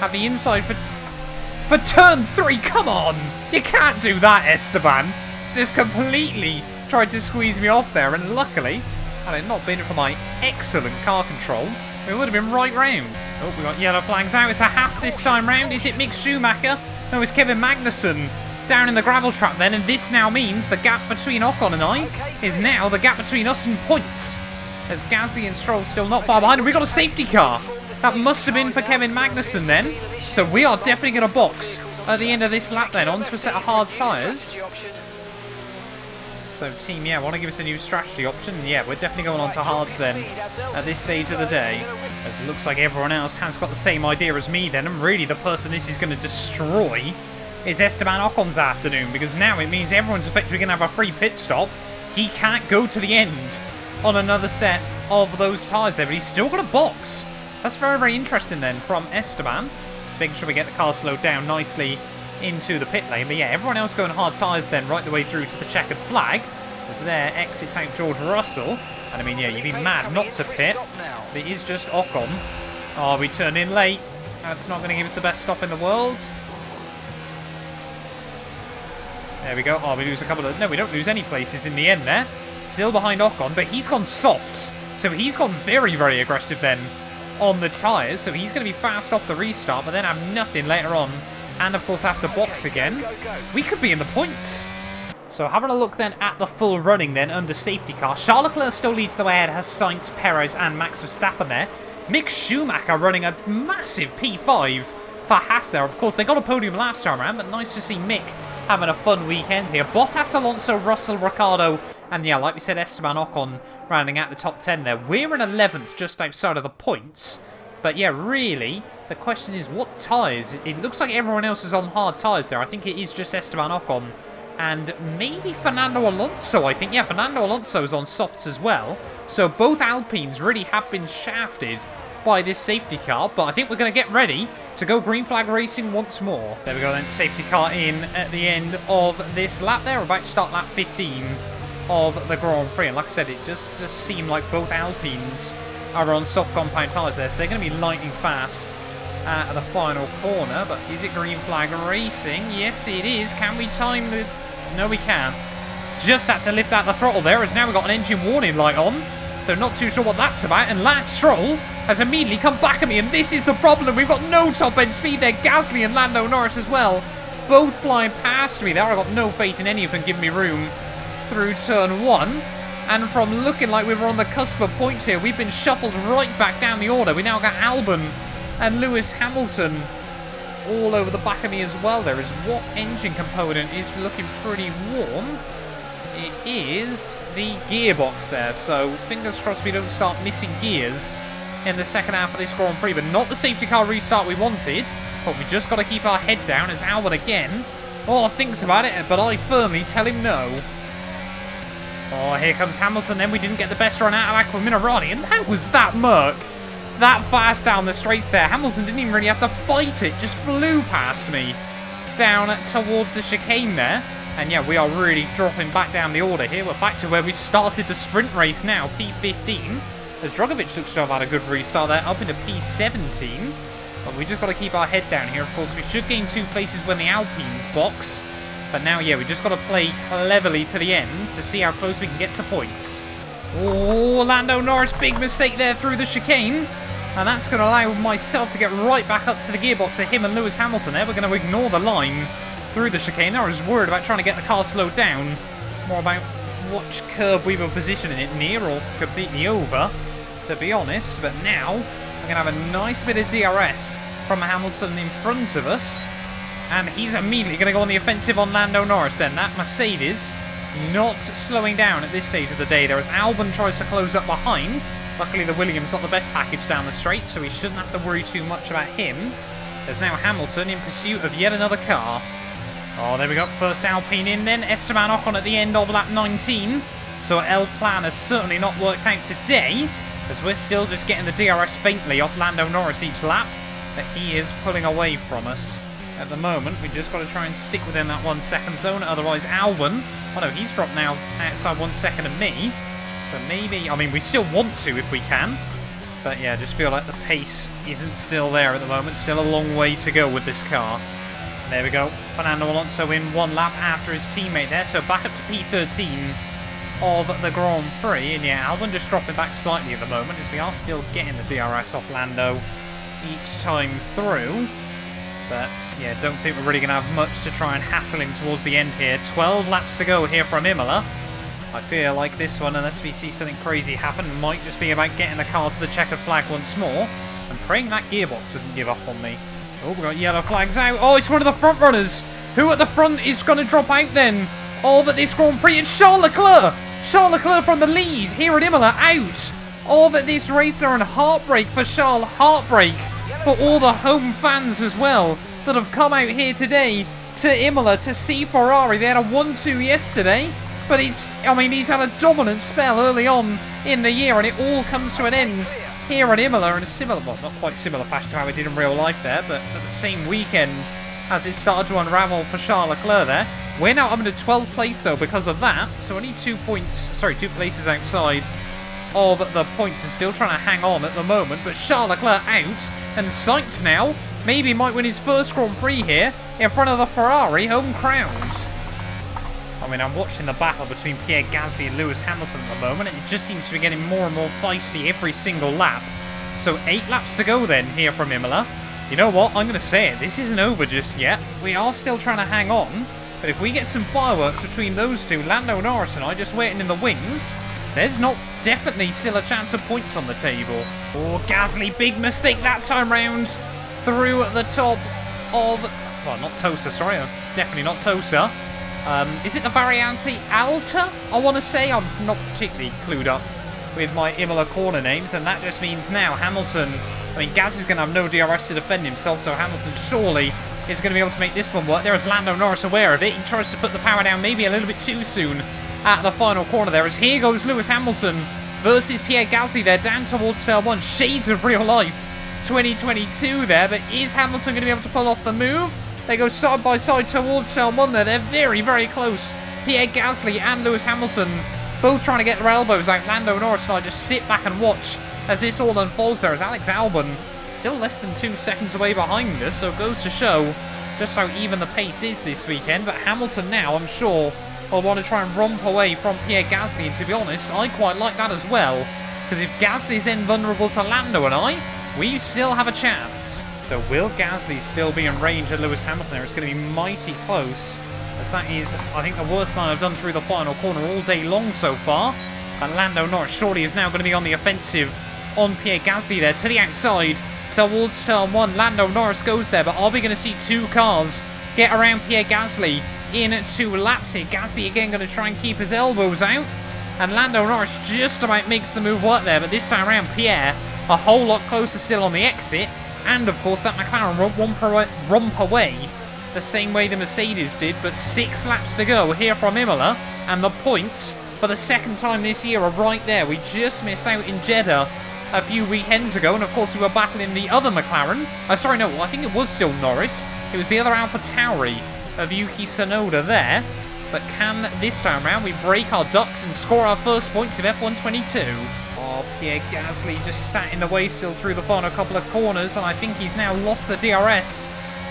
Have the inside for Turn 3. Come on! You can't do that, Esteban. Just completely tried to squeeze me off there, and luckily, had it not been for my excellent car control, we would have been right round. Oh, we got yellow flags out. It's a Haas this time round. Is it Mick Schumacher? No, it's Kevin Magnussen down in the gravel trap then, and this now means the gap between Ocon and I is now the gap between us and points. As Gasly and Stroll still not far behind, and we got a safety car. That must have been for Kevin Magnussen then. So we are definitely going to box at the end of this lap then onto a set of hard tyres. So team, yeah, want to give us a new strategy option? Yeah, we're definitely going on to hards then at this stage of the day. As it looks like everyone else has got the same idea as me then, and really the person this is going to destroy is Esteban Ocon's afternoon, because now it means everyone's effectively going to have a free pit stop. He can't go to the end on another set of those tyres there, but he's still got a box. That's very, very interesting then from Esteban. Just making sure we get the car slowed down nicely into the pit lane. But yeah, everyone else going hard tyres then right the way through to the checkered flag. As there exits out George Russell. And I mean, yeah, you'd be mad not to pit. It is just Ocon. Oh, we turn in late. That's not going to give us the best stop in the world. There we go. Oh, we lose a couple of... No, we don't lose any places in the end there. Still behind Ocon, but he's gone soft. So he's gone very, very aggressive then on the tyres. So he's going to be fast off the restart, but then have nothing later on. And, of course, have to box again. We could be in the points. So having a look then at the full running then under safety car. Charles Leclerc still leads the way ahead. Has Sainz, Perez and Max Verstappen there. Mick Schumacher running a massive P5 for Haas there. Of course, they got a podium last time around, but nice to see Mick having a fun weekend here. Bottas, Alonso, Russell, Ricciardo, and yeah, like we said, Esteban Ocon rounding out the top 10 there. We're in 11th, just outside of the points. But yeah, really, the question is what tyres? It looks like everyone else is on hard tyres there. I think it is just Esteban Ocon and maybe Fernando Alonso, I think. Yeah, Fernando Alonso is on softs as well. So both Alpines really have been shafted by this safety car, but I think we're going to get ready to go green flag racing once more. There we go then, safety car in at the end of this lap there. We're about to start lap 15 of the Grand Prix, and like I said, it just seemed like both Alpines are on soft compound tyres there, so they're going to be lightning fast at the final corner. But is it green flag racing? Yes, it is. Can we time the... No, we can't. Just had to lift out the throttle there, as now we've got an engine warning light on. So not too sure what that's about. And Lance Stroll has immediately come back at me, and this is the problem. We've got no top-end speed there. Gasly and Lando Norris as well, both flying past me there. I've got no faith in any of them giving me room through turn 1. And from looking like we were on the cusp of points here, we've been shuffled right back down the order. We now got Albon and Lewis Hamilton all over the back of me as well. There is what engine component is looking pretty warm. It is the gearbox there, so fingers crossed we don't start missing gears in the second half of this Grand Prix, but not the safety car restart we wanted. But we just got to keep our head down as Albon again thinks about it, but I firmly tell him no. Oh, here comes Hamilton then. We didn't get the best run out of Aqua Minerali, and that was that Merc. That fast down the straights there. Hamilton didn't even really have to fight it, just flew past me down towards the chicane there. And yeah, we are really dropping back down the order here. We're back to where we started the sprint race now, P15. As Drogovic looks to have had a good restart there, up into P17. But we just got to keep our head down here. Of course, we should gain 2 places when the Alpines box. But now, yeah, we just got to play cleverly to the end to see how close we can get to points. Oh, Lando Norris, big mistake there through the chicane. And that's going to allow myself to get right back up to the gearbox of him and Lewis Hamilton there. We're going to ignore the line through the chicane. I was worried about trying to get the car slowed down. More about which curb we were positioning it near or completely over, to be honest. But now, we're going to have a nice bit of DRS from Hamilton in front of us. And he's immediately going to go on the offensive on Lando Norris then. That Mercedes not slowing down at this stage of the day. There as Albon tries to close up behind. Luckily the Williams not the best package down the straight, so we shouldn't have to worry too much about him. There's now Hamilton in pursuit of yet another car. Oh, there we go. First Alpine in then. Esteban Ocon at the end of lap 19. So El Plan has certainly not worked out today, as we're still just getting the DRS faintly off Lando Norris each lap. But he is pulling away from us. At the moment, we just got to try and stick within that 1 second zone. Otherwise, Albon, oh no, he's dropped now outside 1 second of me. So maybe, I mean, we still want to if we can. But yeah, just feel like the pace isn't still there at the moment. Still a long way to go with this car. There we go. Fernando Alonso in 1 lap after his teammate there. So back up to P13 of the Grand Prix. And yeah, Albon just dropping back slightly at the moment, as we are still getting the DRS off Lando each time through. But yeah, don't think we're really going to have much to try and hassle him towards the end here. 12 laps to go here from Imola. I feel like this one, unless we see something crazy happen, might just be about getting the car to the checkered flag once more. And praying that gearbox doesn't give up on me. Oh, we've got yellow flags out. Oh, it's one of the front runners. Who at the front is going to drop out then? Of this Grand Prix. It's Charles Leclerc. Charles Leclerc from the lead here at Imola, out of this race there. And heartbreak for Charles. Heartbreak for all the home fans as well that have come out here today to Imola to see Ferrari. They had a 1-2 yesterday, but he's had a dominant spell early on in the year, and it all comes to an end here at Imola in a similar, well, not quite similar fashion to how we did in real life there, but at the same weekend as it started to unravel for Charles Leclerc there. We're now up into 12th place though because of that, so only 2 places outside of the points and still trying to hang on at the moment. But Charles Leclerc out, and Sainz now maybe might win his first Grand Prix here in front of the Ferrari home crowd. I mean, I'm watching the battle between Pierre Gasly and Lewis Hamilton at the moment, and it just seems to be getting more and more feisty every single lap. So 8 laps to go then here from Imola. You know what? I'm going to say it. This isn't over just yet. We are still trying to hang on, but if we get some fireworks between those two, Lando Norris and I just waiting in the wings, there's not definitely still a chance of points on the table. Oh, Gasly, big mistake that time round. Through the top of... Well, not Tosa, sorry. Definitely not Tosa. Is it the Variante Alta? I want to say. I'm not particularly clued up with my Imola corner names, and that just means now Hamilton... I mean, Gaz is going to have no DRS to defend himself, so Hamilton surely is going to be able to make this one work. There is Lando Norris aware of it. He tries to put the power down maybe a little bit too soon at the final corner there, as here goes Lewis Hamilton versus Pierre Gasly there, down towards turn 1. Shades of real life 2022 there, but is Hamilton going to be able to pull off the move? They go side by side towards turn 1 there. They're very, very close. Pierre Gasly and Lewis Hamilton both trying to get their elbows out. Lando Norris and I just sit back and watch as this all unfolds there, as Alex Albon still less than 2 seconds away behind us, so it goes to show just how even the pace is this weekend. But Hamilton now, I'm sure, will want to try and romp away from Pierre Gasly, and to be honest, I quite like that as well, because if Gasly's then vulnerable to Lando and I, we still have a chance. So will Gasly still be in range of Lewis Hamilton there? It's going to be mighty close, as that is, I think, the worst line I've done through the final corner all day long so far. And Lando Norris surely is now going to be on the offensive on Pierre Gasly there, to the outside, towards turn 1. Lando Norris goes there, but are we going to see 2 cars get around Pierre Gasly in 2 laps here? Gasly again going to try and keep his elbows out, and Lando Norris just about makes the move work there, but this time around Pierre a whole lot closer still on the exit, and of course that McLaren romp away the same way the Mercedes did. But 6 laps to go here from Imola, and the points for the second time this year are right there. We just missed out in Jeddah a few weekends ago, and of course we were battling the other McLaren. Sorry, no, I think it was still Norris. It was the other AlphaTauri of Yuki Tsunoda there. But can this time around we break our ducks and score our first points of F1 22? Oh, Pierre Gasly just sat in the way still through the final couple of corners, and I think he's now lost the DRS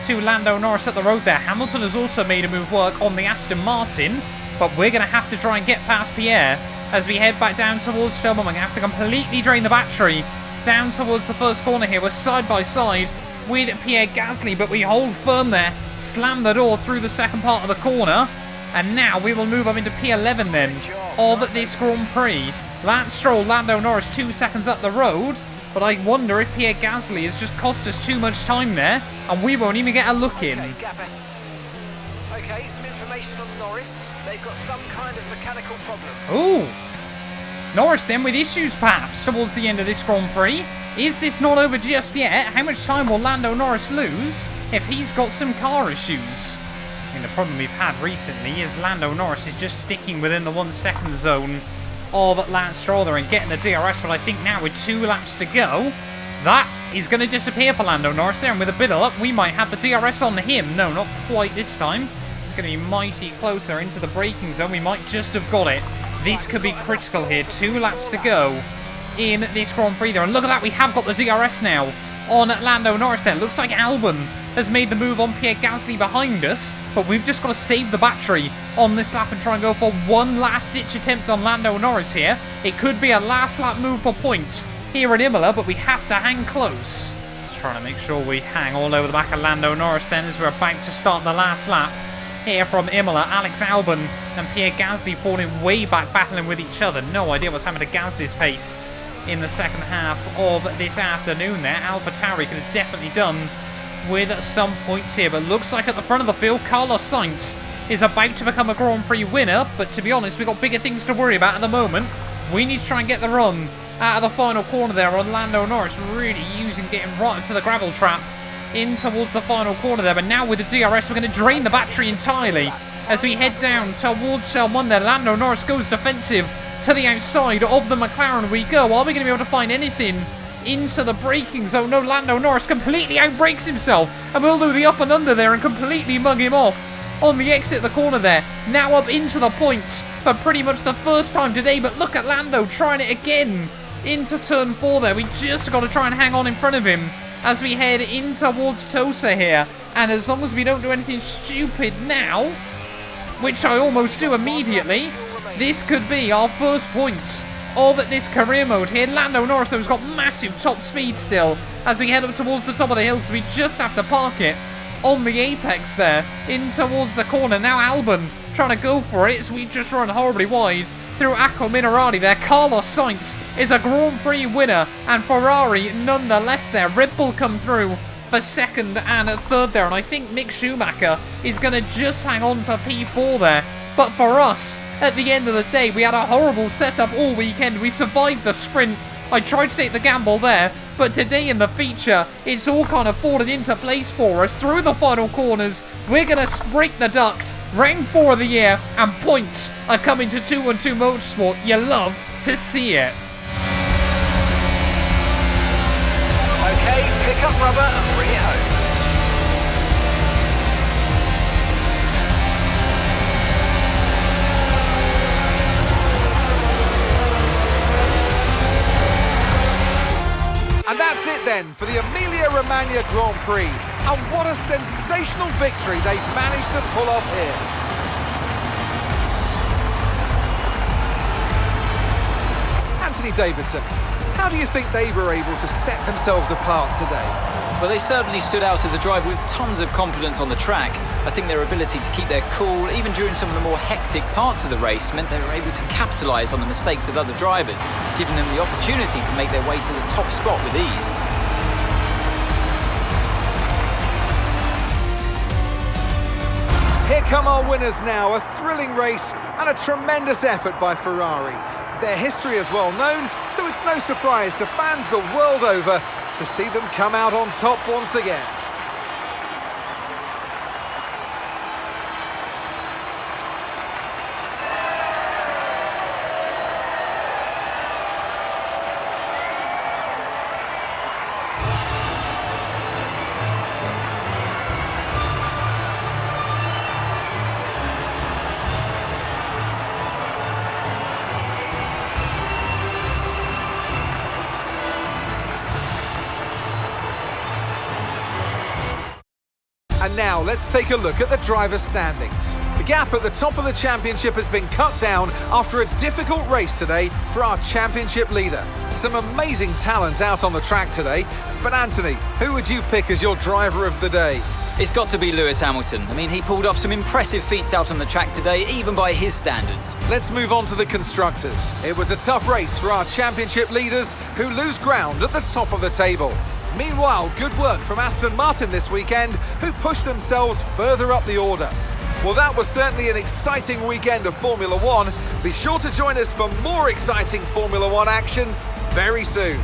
to Lando Norris at the road there. Hamilton has also made a move work on the Aston Martin, but we're going to have to try and get past Pierre as we head back down towards Stillman. We're going to have to completely drain the battery down towards the first corner here. We're side by side with Pierre Gasly, but we hold firm there, slam the door through the second part of the corner, and now we will move up into P11 then of this Grand Prix. Lance Stroll, Lando Norris 2 seconds up the road, but I wonder if Pierre Gasly has just cost us too much time there, and we won't even get a look in. Okay, some information on Norris. They've got some kind of mechanical problem. Ooh! Norris then with issues perhaps towards the end of this Grand Prix. Is this not over just yet? How much time will Lando Norris lose if he's got some car issues? I mean, the problem we've had recently is Lando Norris is just sticking within the 1 second zone of Lance Stroll there and getting the DRS, but I think now with 2 laps to go, that is going to disappear for Lando Norris there, and with a bit of luck we might have the DRS on him. No, not quite this time. It's going to be mighty closer into the braking zone. We might just have got it. This could be critical here. 2 laps to go in this Grand Prix there, and look at that, we have got the DRS now on Lando Norris there. Looks like Albon has made the move on Pierre Gasly behind us, but we've just got to save the battery on this lap and try and go for one last-ditch attempt on Lando Norris here. It could be a last-lap move for points here at Imola, but we have to hang close. Just trying to make sure we hang all over the back of Lando Norris then as we're about to start the last lap here from Imola. Alex Albon and Pierre Gasly falling way back, battling with each other. No idea what's happened to Gasly's pace in the second half of this afternoon there. AlphaTauri could have definitely done with some points here, but looks like at the front of the field Carlos Sainz is about to become a Grand Prix winner, but to be honest we've got bigger things to worry about at the moment. We need to try and get the run out of the final corner there on Lando Norris, really getting right into the gravel trap in towards the final corner there. But now with the DRS we're going to drain the battery entirely as we head down towards Cell 1 there. Lando Norris goes defensive to the outside of the McLaren we go. Are we going to be able to find anything into the braking zone? No, Lando Norris completely outbrakes himself, and we'll do the up and under there and completely mug him off on the exit of the corner there. Now up into the points for pretty much the first time today, but look at Lando trying it again into turn 4 there. We just got to try and hang on in front of him as we head in towards Tosa here, and as long as we don't do anything stupid now, which I almost do immediately, this could be our first points of this career mode here. Lando Norris though has got massive top speed still as we head up towards the top of the hill, so we just have to park it on the apex there in towards the corner. Now Albon trying to go for it as we just run horribly wide through Acqua Minerali there. Carlos Sainz is a Grand Prix winner, and Ferrari nonetheless there. Red Bull come through for second and third there, and I think Mick Schumacher is going to just hang on for P4 there. But for us, at the end of the day, we had a horrible setup all weekend. We survived the sprint. I tried to take the gamble there, but today in the feature, it's all kind of fallen into place for us. Through the final corners, we're going to break the duct. Round 4 of the year, and points are coming to 212 Motorsport. You love to see it. pick up rubber and bring it home. And that's it then for the Emilia Romagna Grand Prix. And what a sensational victory they've managed to pull off here. Anthony Davidson, how do you think they were able to set themselves apart today? Well, they certainly stood out as a driver with tons of confidence on the track. I think their ability to keep their cool, even during some of the more hectic parts of the race, meant they were able to capitalise on the mistakes of other drivers, giving them the opportunity to make their way to the top spot with ease. Here come our winners now, a thrilling race and a tremendous effort by Ferrari. Their history is well known, so it's no surprise to fans the world over to see them come out on top once again. And now let's take a look at the driver's standings. The gap at the top of the championship has been cut down after a difficult race today for our championship leader. Some amazing talent out on the track today, but Anthony, who would you pick as your driver of the day? It's got to be Lewis Hamilton. I mean, he pulled off some impressive feats out on the track today, even by his standards. Let's move on to the constructors. It was a tough race for our championship leaders who lose ground at the top of the table. Meanwhile, good work from Aston Martin this weekend, who pushed themselves further up the order. Well, that was certainly an exciting weekend of Formula One. Be sure to join us for more exciting Formula One action very soon.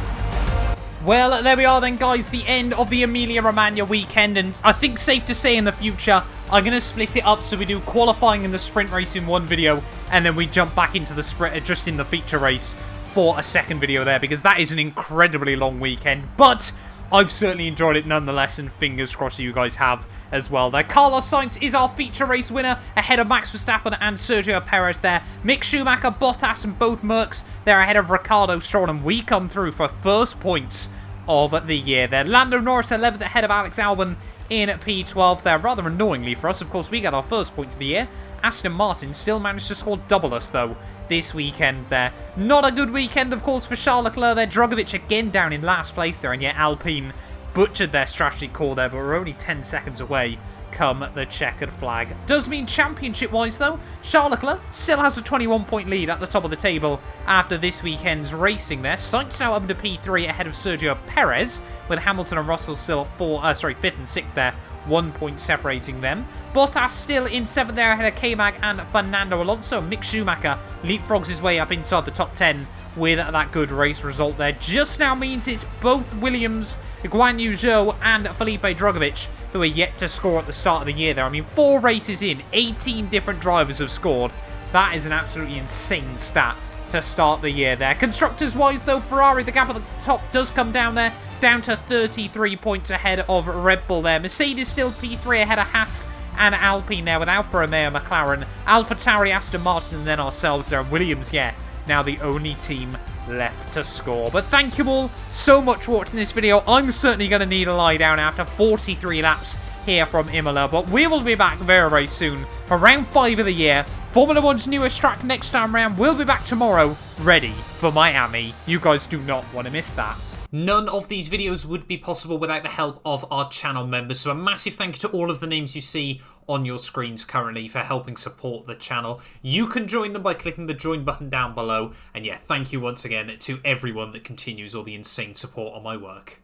Well, there we are then, guys, the end of the Emilia Romagna weekend, and I think safe to say in the future, I'm going to split it up so we do qualifying in the sprint race in one video, and then we jump back into the sprint just in the feature race for a second video there, because that is an incredibly long weekend, but I've certainly enjoyed it nonetheless, and fingers crossed you guys have as well there. Carlos Sainz is our feature race winner, ahead of Max Verstappen and Sergio Perez there. Mick Schumacher, Bottas and both Mercs, they're ahead of Ricciardo, Stroll, and we come through for first points of the year there. Lando Norris 11th ahead of Alex Albon in P12 there. Rather annoyingly for us, of course, we got our first point of the year. Aston Martin still managed to score double us, though, this weekend there. Not a good weekend, of course, for Charles Leclerc there. Drogovic again down in last place there, and yet Alpine butchered their strategy call there, but we're only 10 seconds away come the checkered flag. Does mean championship-wise, though, Charles Leclerc still has a 21-point lead at the top of the table after this weekend's racing there. Sainz now up to P3 ahead of Sergio Perez, with Hamilton and Russell still 5th and 6th there. 1 point separating them. Bottas still in 7th there ahead of K-Mag and Fernando Alonso. Mick Schumacher leapfrogs his way up inside the top 10 with that good race result there. Just now means it's both Williams, Guan Yu Zhou and Felipe Drogovic who are yet to score at the start of the year there. I mean, 4 races in, 18 different drivers have scored. That is an absolutely insane stat to start the year there. Constructors-wise, though, Ferrari, the gap at the top does come down there, down to 33 points ahead of Red Bull there. Mercedes still P3 ahead of Haas and Alpine there, with Alfa Romeo, McLaren, AlphaTauri, Aston Martin, and then ourselves there. And Williams, yeah, now the only team left to score. But thank you all so much for watching this video. I'm certainly going to need a lie down after 43 laps here from Imola, but we will be back very, very soon for round 5 of the year. Formula One's newest track next time round. We'll be back tomorrow, ready for Miami. You guys do not want to miss that. None of these videos would be possible without the help of our channel members, so a massive thank you to all of the names you see on your screens currently for helping support the channel. You can join them by clicking the join button down below, and yeah, thank you once again to everyone that continues all the insane support on my work.